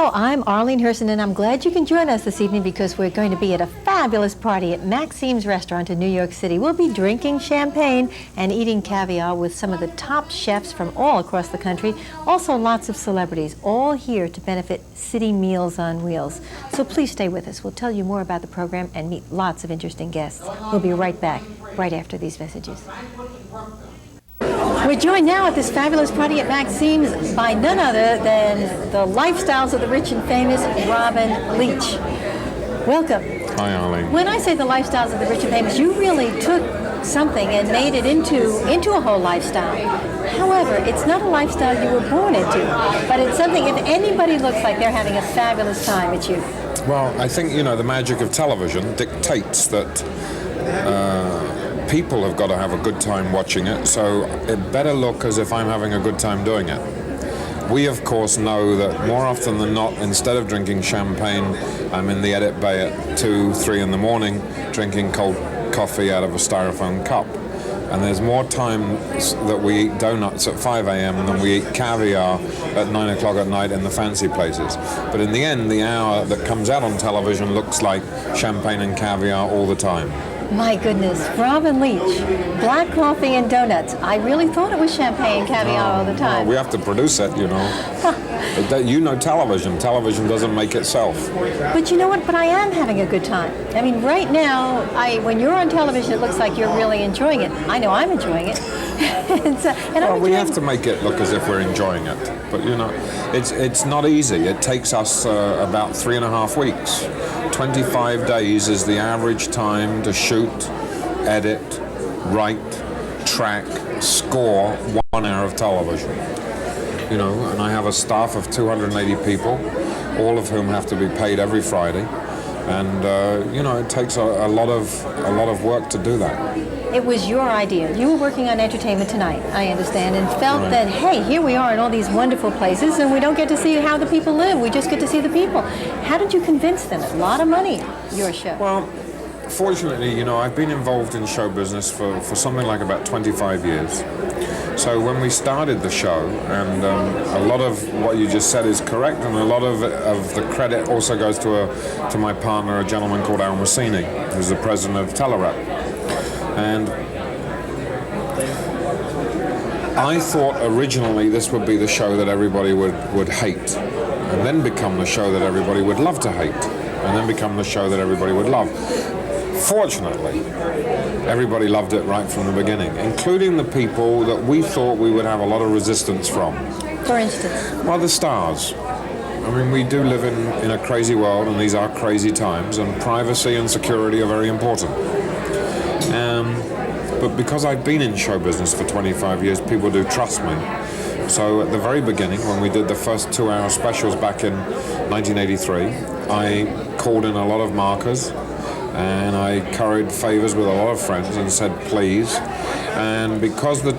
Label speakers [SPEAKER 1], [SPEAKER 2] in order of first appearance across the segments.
[SPEAKER 1] Hello, I'm Arlene Herson, and I'm glad you can join us this evening because we're going to be at a fabulous party at Maxime's restaurant in New York City. We'll be drinking champagne and eating caviar with some of the top chefs from all across the country. Also lots of celebrities, all here to benefit City Meals on Wheels. So please stay with us. We'll tell you more about the program and meet lots of interesting guests. We'll be right back, right after these messages. We're joined now at this fabulous party at Maxime's by none other than the lifestyles of the rich and famous, Robin Leach. Welcome.
[SPEAKER 2] Hi, Arlene.
[SPEAKER 1] When I say the lifestyles of the rich and famous, you really took something and made it into a whole lifestyle. However, it's not a lifestyle you were born into, but it's something, if anybody looks like they're having a fabulous time, it's you.
[SPEAKER 2] Well, I think, the magic of television dictates that people have got to have a good time watching it, so it better look as if I'm having a good time doing it. We, of course, know that more often than not, instead of drinking champagne, I'm in the edit bay at 2, 3 in the morning drinking cold coffee out of a styrofoam cup. And there's more time that we eat donuts at 5 a.m. than we eat caviar at 9 o'clock at night in the fancy places. But in the end, the hour that comes out on television looks like champagne and caviar all the time.
[SPEAKER 1] My goodness, Robin Leach, black coffee and donuts. I really thought it was champagne and caviar all the time.
[SPEAKER 2] No, we have to produce it, television. Television doesn't make itself.
[SPEAKER 1] But you know what? But I am having a good time. I mean, right now, when you're on television, it looks like you're really enjoying it. I know I'm enjoying it.
[SPEAKER 2] We have to make it look as if we're enjoying it. But, it's not easy. It takes us about 3.5 weeks. 25 days is the average time to shoot, edit, write, track, score 1 hour of television. And I have a staff of 280 people, all of whom have to be paid every Friday. And, it takes a lot of work to do that.
[SPEAKER 1] It was your idea. You were working on Entertainment Tonight, I understand, and felt that, hey, here we are in all these wonderful places, and we don't get to see how the people live. We just get to see the people. How did you convince them? A lot of money, your show.
[SPEAKER 2] Well, fortunately, I've been involved in show business for something like about 25 years. So when we started the show, and a lot of what you just said is correct, and a lot of the credit also goes to my partner, a gentleman called Al Massini, who's the president of Telerep. And I thought originally this would be the show that everybody would hate, and then become the show that everybody would love to hate, and then become the show that everybody would love. Fortunately, everybody loved it right from the beginning, including the people that we thought we would have a lot of resistance from.
[SPEAKER 1] For instance?
[SPEAKER 2] Well, the stars. I mean, we do live in a crazy world, and these are crazy times, and privacy and security are very important. But because I've been in show business for 25 years, people do trust me. So at the very beginning, when we did the first 2-hour specials back in 1983, I called in a lot of markers, and I curried favors with a lot of friends and said, please. And because the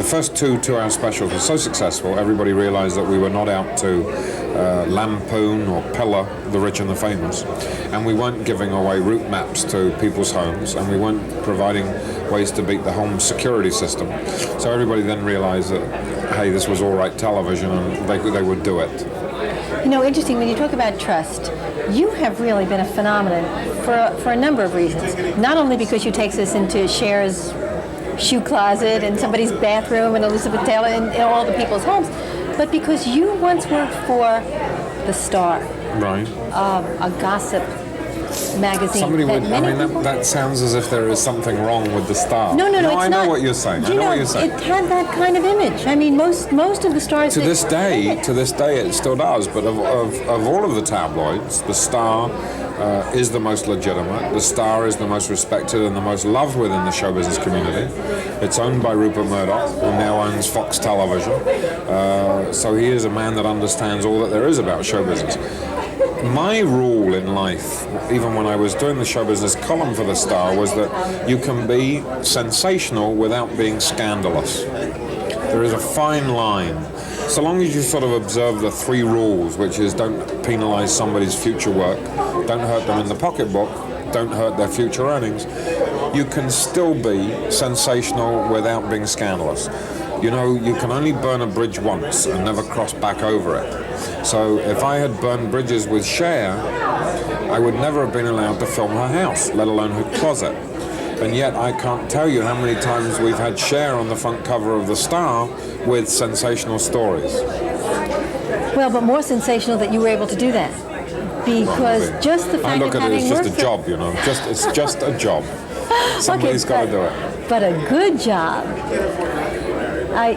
[SPEAKER 2] first 2-hour specials were so successful, everybody realized that we were not out to lampoon or pillar the rich and the famous. And we weren't giving away route maps to people's homes, and we weren't providing ways to beat the home security system. So everybody then realized that, hey, this was all right television, and they would do it.
[SPEAKER 1] Interesting, when you talk about trust, you have really been a phenomenon for a number of reasons. Not only because you take us into Cher's shoe closet and somebody's bathroom and Elizabeth Taylor and all the people's homes, but because you once worked for The Star.
[SPEAKER 2] Right.
[SPEAKER 1] A gossip magazine.
[SPEAKER 2] Somebody that sounds as if there is something wrong with The Star.
[SPEAKER 1] No, it's
[SPEAKER 2] I know
[SPEAKER 1] not.
[SPEAKER 2] what you're saying.
[SPEAKER 1] I know what you're saying. It had that kind of image. I mean, most of the stars.
[SPEAKER 2] To this day, it still does. But of all of the tabloids, The Star is the most legitimate. The Star is the most respected and the most loved within the show business community. It's owned by Rupert Murdoch, who now owns Fox Television. So he is a man that understands all that there is about show business. My rule in life, even when I was doing the show business column for The Star, was that you can be sensational without being scandalous. There is a fine line. So long as you sort of observe the 3 rules, which is don't penalize somebody's future work, don't hurt them in the pocketbook, don't hurt their future earnings, you can still be sensational without being scandalous. you know, you can only burn a bridge once and never cross back over it. So if I had burned bridges with Cher, I would never have been allowed to film her house, let alone her closet. And yet I can't tell you how many times we've had Cher on the front cover of The Star with sensational stories.
[SPEAKER 1] Well, but more sensational that you were able to do that. Because just the fact of having
[SPEAKER 2] I look at it as just
[SPEAKER 1] worked
[SPEAKER 2] a job, you know. It's just a job. Somebody's got to do it.
[SPEAKER 1] But a good job.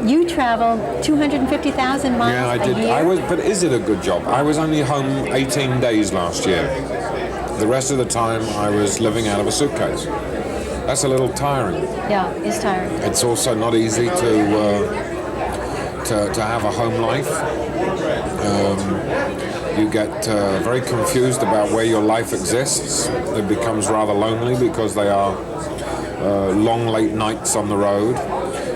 [SPEAKER 1] You travel 250,000 miles
[SPEAKER 2] yeah, I did.
[SPEAKER 1] a year?
[SPEAKER 2] But is it a good job? I was only home 18 days last year. The rest of the time I was living out of a suitcase. That's a little tiring.
[SPEAKER 1] Yeah, it's tiring.
[SPEAKER 2] It's also not easy to have a home life. You get very confused about where your life exists. It becomes rather lonely because they are long, late nights on the road.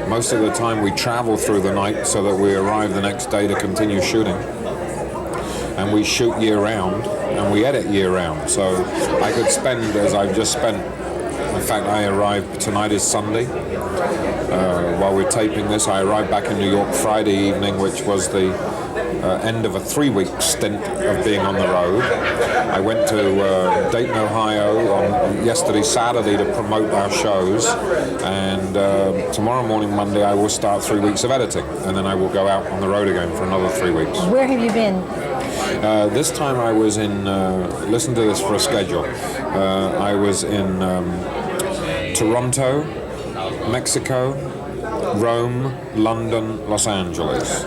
[SPEAKER 2] Most of the time we travel through the night so that we arrive the next day to continue shooting. And we shoot year-round, and we edit year-round. So I could spend, as I've just spent, in fact, I arrived, tonight is Sunday. While we're taping this, I arrived back in New York Friday evening, which was the end of a 3-week stint of being on the road. I went to Dayton, Ohio on yesterday, Saturday, to promote our shows, and tomorrow morning, Monday, I will start 3 weeks of editing, and then I will go out on the road again for another 3 weeks.
[SPEAKER 1] Where have you been?
[SPEAKER 2] This time I was in, listen to this for a schedule, I was in Toronto, Mexico, Rome, London, Los Angeles,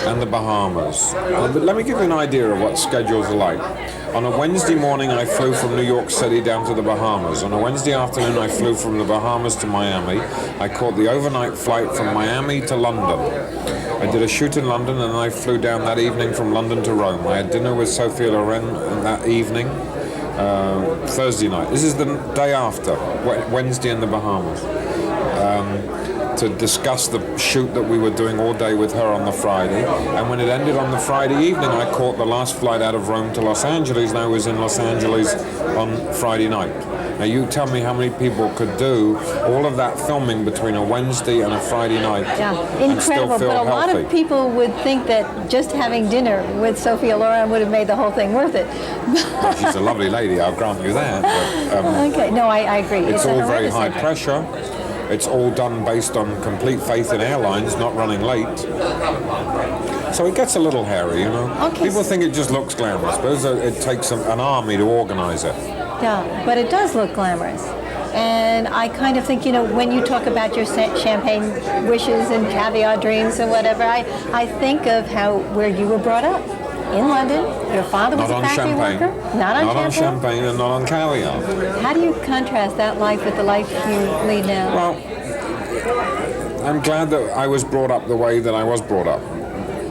[SPEAKER 2] and the Bahamas. But let me give you an idea of what schedules are like. On a Wednesday morning, I flew from New York City down to the Bahamas. On a Wednesday afternoon, I flew from the Bahamas to Miami. I caught the overnight flight from Miami to London. I did a shoot in London, and I flew down that evening from London to Rome. I had dinner with Sophia Loren that evening, Thursday night. This is the day after, Wednesday in the Bahamas. To discuss the shoot that we were doing all day with her on the Friday. And when it ended on the Friday evening, I caught the last flight out of Rome to Los Angeles, and I was in Los Angeles on Friday night. Now you tell me how many people could do all of that filming between a Wednesday and a Friday night and still
[SPEAKER 1] Incredible,
[SPEAKER 2] feel
[SPEAKER 1] but a lot
[SPEAKER 2] healthy.
[SPEAKER 1] of people would think that just having dinner with Sophia Loren would have made the whole thing worth it.
[SPEAKER 2] Well, she's a lovely lady, I'll grant you that. But,
[SPEAKER 1] okay, no, I agree.
[SPEAKER 2] it's all very
[SPEAKER 1] horrendous
[SPEAKER 2] high
[SPEAKER 1] effort.
[SPEAKER 2] pressure. It's all done based on complete faith in airlines, not running late. So it gets a little hairy, you know.
[SPEAKER 1] Okay.
[SPEAKER 2] People think it just looks glamorous, but it takes an army to organize it.
[SPEAKER 1] Yeah, but it does look glamorous. And I kind of think, you know, when you talk about your champagne wishes and caviar dreams and whatever, I think of where you were brought up. In London, your father was a factory worker? Not on
[SPEAKER 2] champagne and not on caviar.
[SPEAKER 1] How do you contrast that life with the life you lead now?
[SPEAKER 2] Well, I'm glad that I was brought up the way that I was brought up,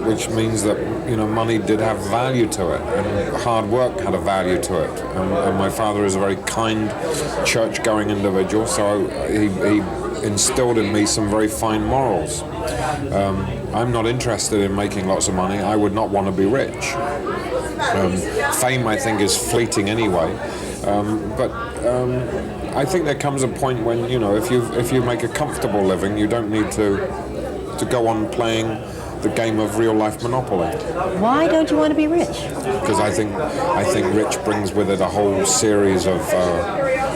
[SPEAKER 2] which means that, you know, money did have value to it, and hard work had a value to it. And my father is a very kind, church-going individual, so he instilled in me some very fine morals. I'm not interested in making lots of money. I would not want to be rich. Fame, I think, is fleeting anyway. But I think there comes a point when, you know, if you make a comfortable living, you don't need to go on playing the game of real-life Monopoly.
[SPEAKER 1] Why don't you want to be rich?
[SPEAKER 2] Because I think rich brings with it a whole series of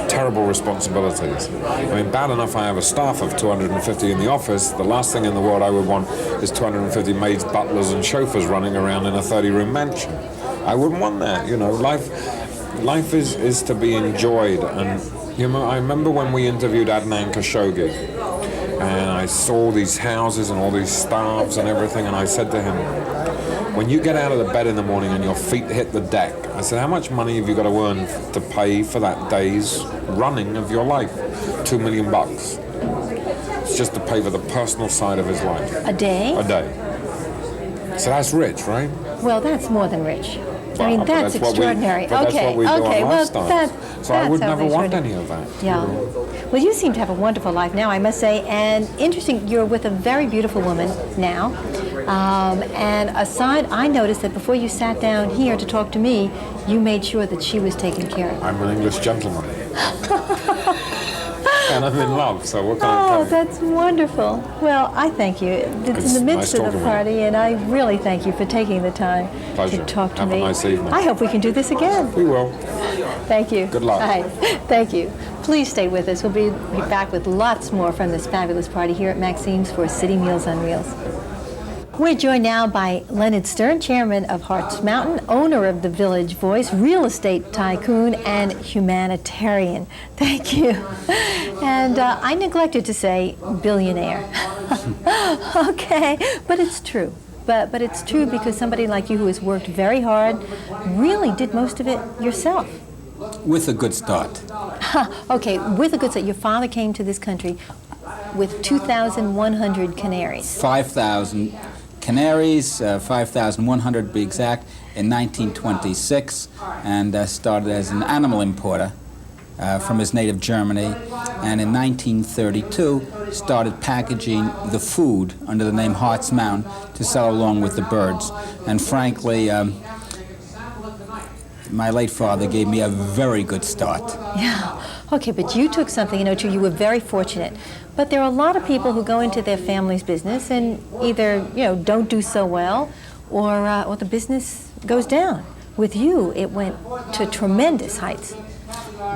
[SPEAKER 2] terrible responsibilities. I mean, bad enough I have a staff of 250 in the office. The last thing in the world I would want is 250 maids, butlers, and chauffeurs running around in a 30-room mansion. I wouldn't want that. You know, life is to be enjoyed. And you know, I remember when we interviewed Adnan Khashoggi, and I saw these houses and all these staffs and everything, and I said to him, when you get out of the bed in the morning and your feet hit the deck, I said, how much money have you got to earn to pay for that day's running of your life? $2 million. It's just to pay for the personal side of his life.
[SPEAKER 1] A day?
[SPEAKER 2] A day. So that's rich, right?
[SPEAKER 1] Well, that's more than rich. I mean, that's extraordinary.
[SPEAKER 2] That's what we do on lifestyles. So I would never want any of that.
[SPEAKER 1] Yeah.
[SPEAKER 2] You know?
[SPEAKER 1] Well, you seem to have a wonderful life now, I must say. And interesting, you're with a very beautiful woman now. And aside, I noticed that before you sat down here to talk to me, you made sure that she was taken care of.
[SPEAKER 2] I'm an English gentleman. and I'm in love, so what can I
[SPEAKER 1] Oh,
[SPEAKER 2] tell you?
[SPEAKER 1] that's wonderful. Well, I thank you. It's in the midst
[SPEAKER 2] nice
[SPEAKER 1] of the
[SPEAKER 2] talking with you.
[SPEAKER 1] party, and I really thank you for taking the time
[SPEAKER 2] Pleasure.
[SPEAKER 1] to talk to
[SPEAKER 2] Have a
[SPEAKER 1] me.
[SPEAKER 2] nice evening.
[SPEAKER 1] I hope we can do this again.
[SPEAKER 2] We will.
[SPEAKER 1] Thank you.
[SPEAKER 2] Good luck.
[SPEAKER 1] All right. Thank you. Please stay with us. We'll be back with lots more from this fabulous party here at Maxine's for City Meals on Wheels. We're joined now by Leonard Stern, chairman of Hearts Mountain, owner of the Village Voice, real estate tycoon, and humanitarian. Thank you. And I neglected to say billionaire. Okay, but it's true. But it's true because somebody like you who has worked very hard really did most of it yourself.
[SPEAKER 3] With a good start.
[SPEAKER 1] Okay, with a good start. Your father came to this country with 2,100 canaries.
[SPEAKER 3] 5,000 canaries, 5,100 to be exact, in 1926, and started as an animal importer from his native Germany, and in 1932 started packaging the food under the name Hearts Mountain to sell along with the birds. And frankly, my late father gave me a very good start.
[SPEAKER 1] Yeah. Okay, but you took something, you were very fortunate. But there are a lot of people who go into their family's business and either, don't do so well or the business goes down. With you, it went to tremendous heights.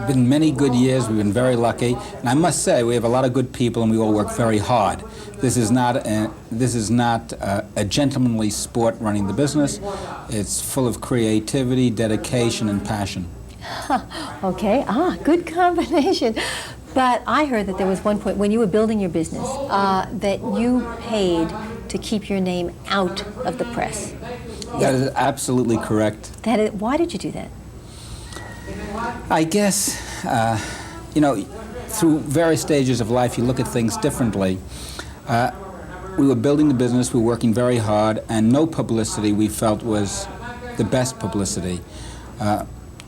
[SPEAKER 3] Been many good years. We've been very lucky, and I must say we have a lot of good people, and we all work very hard. This is not a gentlemanly sport running the business. It's full of creativity, dedication, and passion.
[SPEAKER 1] Okay, good combination. But I heard that there was one point when you were building your business that you paid to keep your name out of the press.
[SPEAKER 3] That is absolutely correct.
[SPEAKER 1] Why did you do that?
[SPEAKER 3] I guess, through various stages of life, you look at things differently. We were building the business, we were working very hard, and no publicity we felt was the best publicity.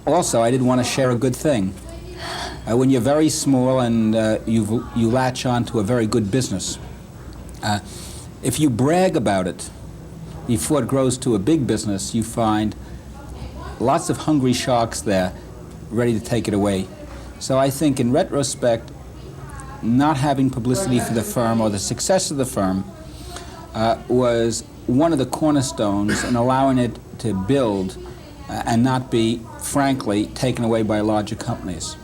[SPEAKER 3] Also, I didn't want to share a good thing. When you're very small and you latch on to a very good business, if you brag about it before it grows to a big business, you find lots of hungry sharks there ready to take it away. So I think in retrospect, not having publicity for the firm or the success of the firm was one of the cornerstones in allowing it to build and not be, frankly, taken away by larger companies.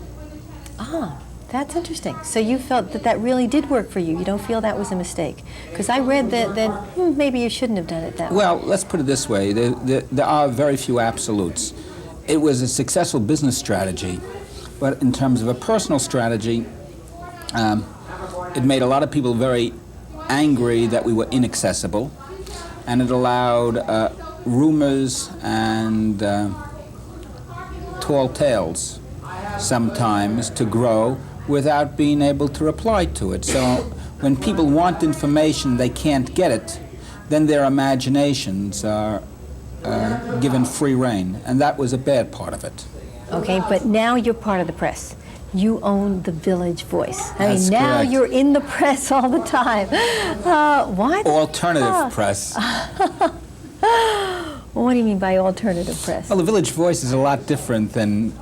[SPEAKER 1] That's interesting. So you felt that really did work for you. You don't feel that was a mistake? Because I read that maybe you shouldn't have done it that way.
[SPEAKER 3] Well, let's put it this way. There are very few absolutes. It was a successful business strategy, but in terms of a personal strategy, it made a lot of people very angry that we were inaccessible, and it allowed rumors and tall tales sometimes to grow without being able to reply to it. So when people want information, they can't get it, then their imaginations are given free rein, and that was a bad part of it.
[SPEAKER 1] Okay, but now you're part of the press. You own the Village Voice.
[SPEAKER 3] That's
[SPEAKER 1] now
[SPEAKER 3] correct.
[SPEAKER 1] You're in the press all the time. What?
[SPEAKER 3] Alternative press.
[SPEAKER 1] What do you mean by alternative press?
[SPEAKER 3] Well, the Village Voice is a lot different than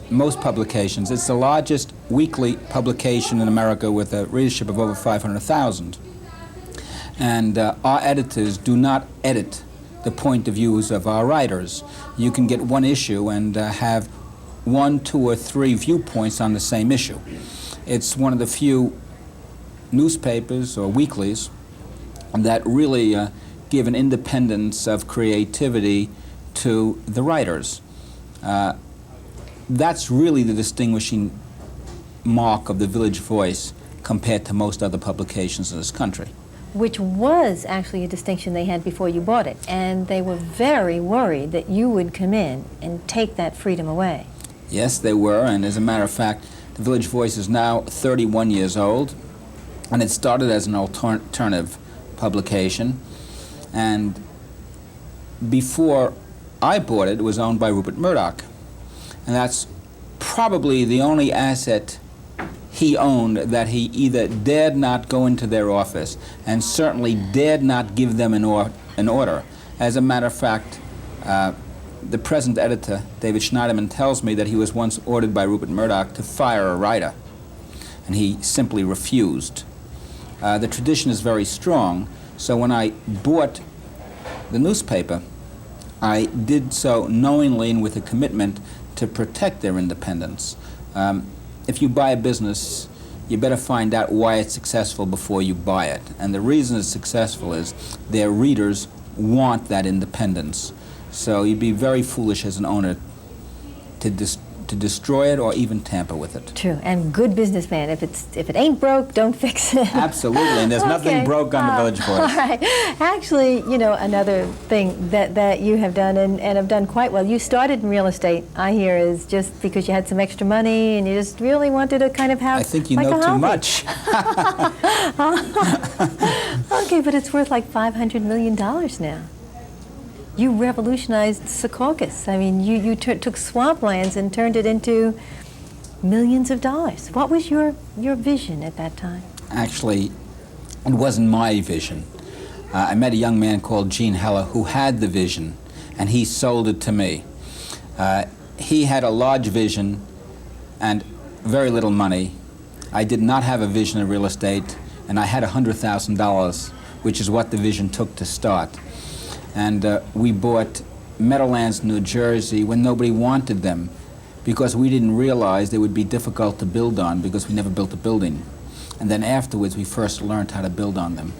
[SPEAKER 3] most publications. It's the largest weekly publication in America with a readership of over 500,000. And our editors do not edit the point of views of our writers. You can get one issue and have 1, 2, or 3 viewpoints on the same issue. It's one of the few newspapers or weeklies that really give an independence of creativity to the writers. That's really the distinguishing mark of the Village Voice compared to most other publications in this country.
[SPEAKER 1] Which was actually a distinction they had before you bought it. And they were very worried that you would come in and take that freedom away.
[SPEAKER 3] Yes, they were, and as a matter of fact, the Village Voice is now 31 years old, and it started as an alternative publication. And before I bought it, it was owned by Rupert Murdoch. And that's probably the only asset he owned that he either dared not go into their office and certainly dared not give them an order. As a matter of fact, the present editor, David Schneiderman, tells me that he was once ordered by Rupert Murdoch to fire a writer. and he simply refused. The tradition is very strong, so when I bought the newspaper, I did so knowingly and with a commitment to protect their independence. If you buy a business, you better find out why it's successful before you buy it. And the reason it's successful is their readers want that independence. So you'd be very foolish as an owner to destroy it or even tamper with it.
[SPEAKER 1] True, and good businessman. If it ain't broke, don't fix it.
[SPEAKER 3] Absolutely, and there's nothing broke on the Village Voice.
[SPEAKER 1] All right. Actually, you know, another thing that you have done and have done quite well. You started in real estate, I hear, is just because you had some extra money and you just really wanted to kind of have.
[SPEAKER 3] I think you
[SPEAKER 1] like
[SPEAKER 3] know too much.
[SPEAKER 1] Okay, but it's worth like $500 million now. You revolutionized Secaucus. I mean, you took swamplands and turned it into millions of dollars. What was your vision at that time?
[SPEAKER 3] Actually, it wasn't my vision. I met a young man called Gene Heller who had the vision, and he sold it to me. He had a large vision and very little money. I did not have a vision of real estate, and I had $100,000, which is what the vision took to start. And we bought Meadowlands, New Jersey, when nobody wanted them, because we didn't realize they would be difficult to build on because we never built a building. And then afterwards, we first learned how to build on them.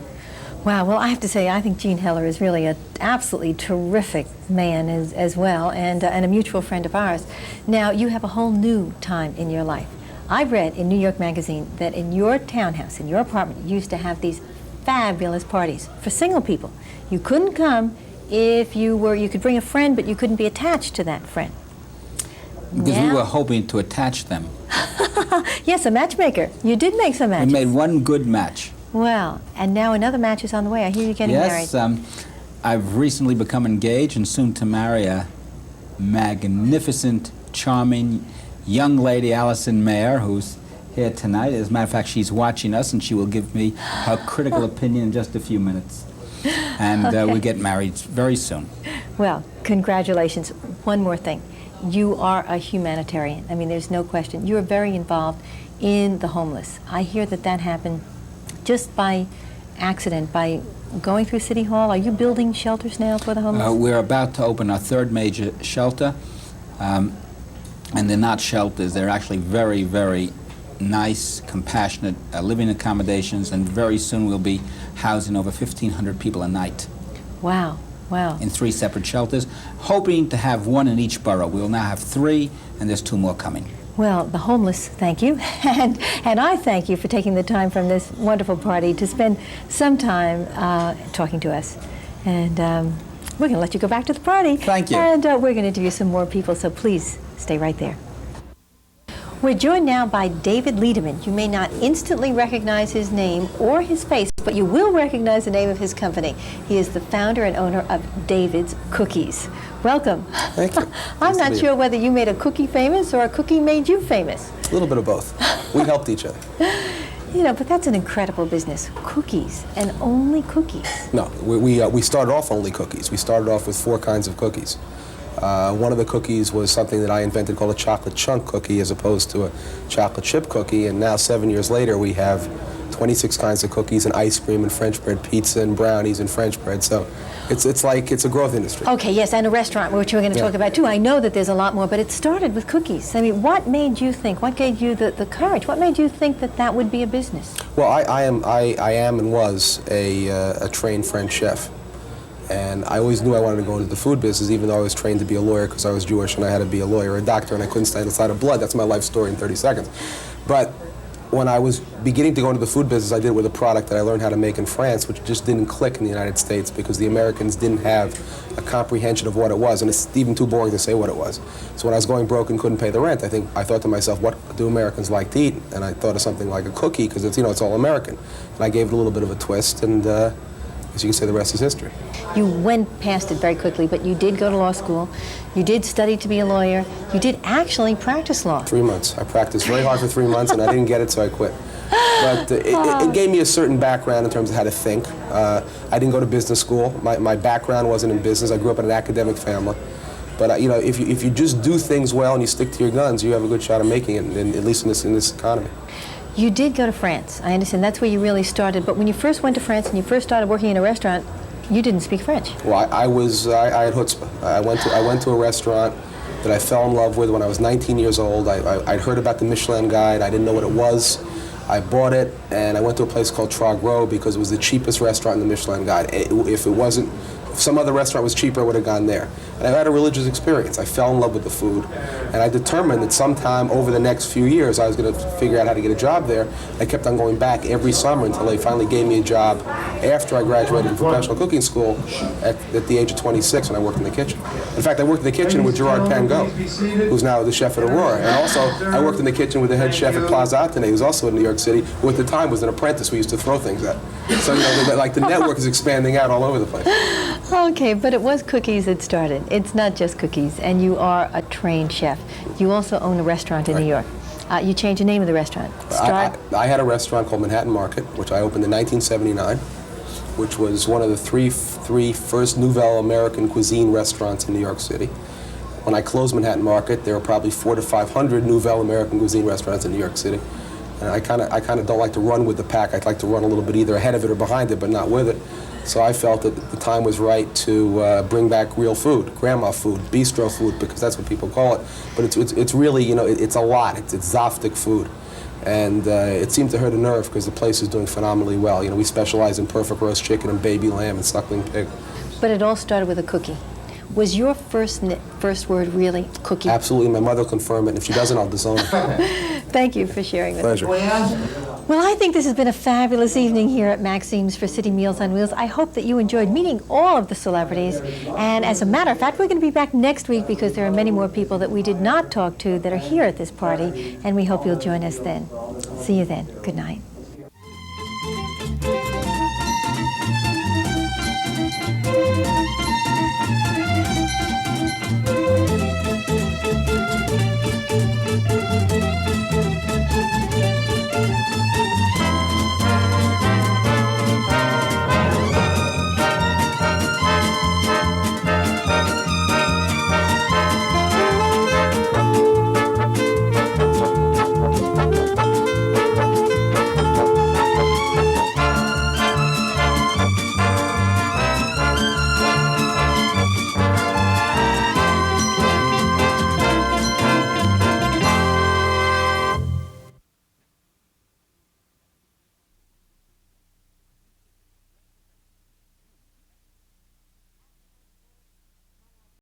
[SPEAKER 1] Wow, well, I have to say, I think Gene Heller is really an absolutely terrific man as well, and a mutual friend of ours. Now, you have a whole new time in your life. I read in New York Magazine that in your townhouse, in your apartment, you used to have these fabulous parties for single people. You couldn't come if you could bring a friend, but you couldn't be attached to that friend.
[SPEAKER 3] Because we were hoping to attach them.
[SPEAKER 1] Yes, a matchmaker. You did make some matches.
[SPEAKER 3] We made one good match.
[SPEAKER 1] Well, and now another match is on the way. I hear you're getting married.
[SPEAKER 3] Yes, I've recently become engaged and soon to marry a magnificent, charming young lady, Allison Mayer, who's here tonight. As a matter of fact, she's watching us, and she will give me her critical opinion in just a few minutes. And
[SPEAKER 1] Okay.
[SPEAKER 3] we get married very soon.
[SPEAKER 1] Well, congratulations. One more thing. You are a humanitarian. I mean, there's no question. You are very involved in the homeless. I hear that happened just by accident, by going through City Hall. Are you building shelters now for the homeless?
[SPEAKER 3] We're about to open our third major shelter. And they're not shelters. They're actually very, very nice, compassionate living accommodations, and very soon we'll be housing over 1,500 people a night.
[SPEAKER 1] Wow, wow.
[SPEAKER 3] In 3 separate shelters, hoping to have 1 in each borough. We'll now have 3, and there's 2 more coming.
[SPEAKER 1] Well, the homeless, thank you. And I thank you for taking the time from this wonderful party to spend some time talking to us. And we're going to let you go back to the party.
[SPEAKER 3] Thank you.
[SPEAKER 1] And we're going to interview some more people, so please stay right there. We're joined now by David Liederman. You may not instantly recognize his name or his face, but you will recognize the name of his company. He is the founder and owner of David's Cookies. Welcome.
[SPEAKER 4] Thank you.
[SPEAKER 1] I'm not sure whether you made a cookie famous or a cookie made you famous.
[SPEAKER 4] A little bit of both. We helped each other.
[SPEAKER 1] You know, but that's an incredible business. Cookies, and only cookies.
[SPEAKER 4] No, we started off only cookies. We started off with 4 kinds of cookies. One of the cookies was something that I invented called a chocolate chunk cookie as opposed to a chocolate chip cookie, and now 7 years later we have 26 kinds of cookies and ice cream and French bread pizza and brownies and French bread, so it's a growth industry.
[SPEAKER 1] Okay, yes, and a restaurant, which we're going to talk about too. I know that there's a lot more, but it started with cookies. I mean, what made you think, what gave you the courage, what made you think that would be a business?
[SPEAKER 4] Well, I am and was a trained French chef. And I always knew I wanted to go into the food business, even though I was trained to be a lawyer because I was Jewish and I had to be a lawyer, a doctor, and I couldn't stand the sight of blood. That's my life story in 30 seconds. But when I was beginning to go into the food business, I did it with a product that I learned how to make in France, which just didn't click in the United States because the Americans didn't have a comprehension of what it was, and it's even too boring to say what it was. So when I was going broke and couldn't pay the rent, I thought to myself, what do Americans like to eat? And I thought of something like a cookie because it's all American. And I gave it a little bit of a twist, and as you can say, the rest is history.
[SPEAKER 1] You went past it very quickly, but you did go to law school. You did study to be a lawyer. You did actually practice law.
[SPEAKER 4] 3 months. I practiced very hard for 3 months, and I didn't get it, so I quit. But it gave me a certain background in terms of how to think. I didn't go to business school. My background wasn't in business. I grew up in an academic family. But if you just do things well and you stick to your guns, you have a good shot of making it, at least in this economy.
[SPEAKER 1] You did go to France. I understand that's where you really started. But when you first went to France and you first started working in a restaurant, you didn't speak French.
[SPEAKER 4] Well, I had chutzpah. I went to a restaurant that I fell in love with when I was 19 years old. I'd heard about the Michelin Guide. I didn't know what it was. I bought it, and I went to a place called Trogro because it was the cheapest restaurant in the Michelin Guide. If some other restaurant was cheaper, I would have gone there. And I had a religious experience. I fell in love with the food, and I determined that sometime over the next few years I was going to figure out how to get a job there. I kept on going back every summer until they finally gave me a job after I graduated from professional cooking school at the age of 26, when I worked in the kitchen. In fact, I worked in the kitchen with Gerard Pangot, who's now the chef at Aurora. And also, I worked in the kitchen with the head chef at Plaza Atene, who's also in New York City, who at the time was an apprentice we used to throw things at. So, like the network is expanding out all over the place.
[SPEAKER 1] Okay, but it was cookies that started. It's not just cookies, and you are a trained chef. You also own a restaurant in New York. You changed the name of the restaurant.
[SPEAKER 4] I had a restaurant called Manhattan Market, which I opened in 1979, which was one of the three first Nouvelle American cuisine restaurants in New York City. When I closed Manhattan Market, there were probably 400 to 500 Nouvelle American cuisine restaurants in New York City. And I kind of don't like to run with the pack. I'd like to run a little bit either ahead of it or behind it, but not with it. So I felt that the time was right to bring back real food, grandma food, bistro food, because that's what people call it. But it's really, it's a lot. It's Zaftig food. And it seemed to her the nerve because the place is doing phenomenally well. We specialize in perfect roast chicken and baby lamb and suckling pig.
[SPEAKER 1] But it all started with a cookie. Was your first word really cookie?
[SPEAKER 4] Absolutely. My mother confirmed it. And if she doesn't, I'll disown her.
[SPEAKER 1] Thank you for sharing this.
[SPEAKER 4] Pleasure.
[SPEAKER 1] Well, I think this has been a fabulous evening here at Maxine's for City Meals on Wheels. I hope that you enjoyed meeting all of the celebrities. And as a matter of fact, we're going to be back next week because there are many more people that we did not talk to that are here at this party. And we hope you'll join us then. See you then. Good night.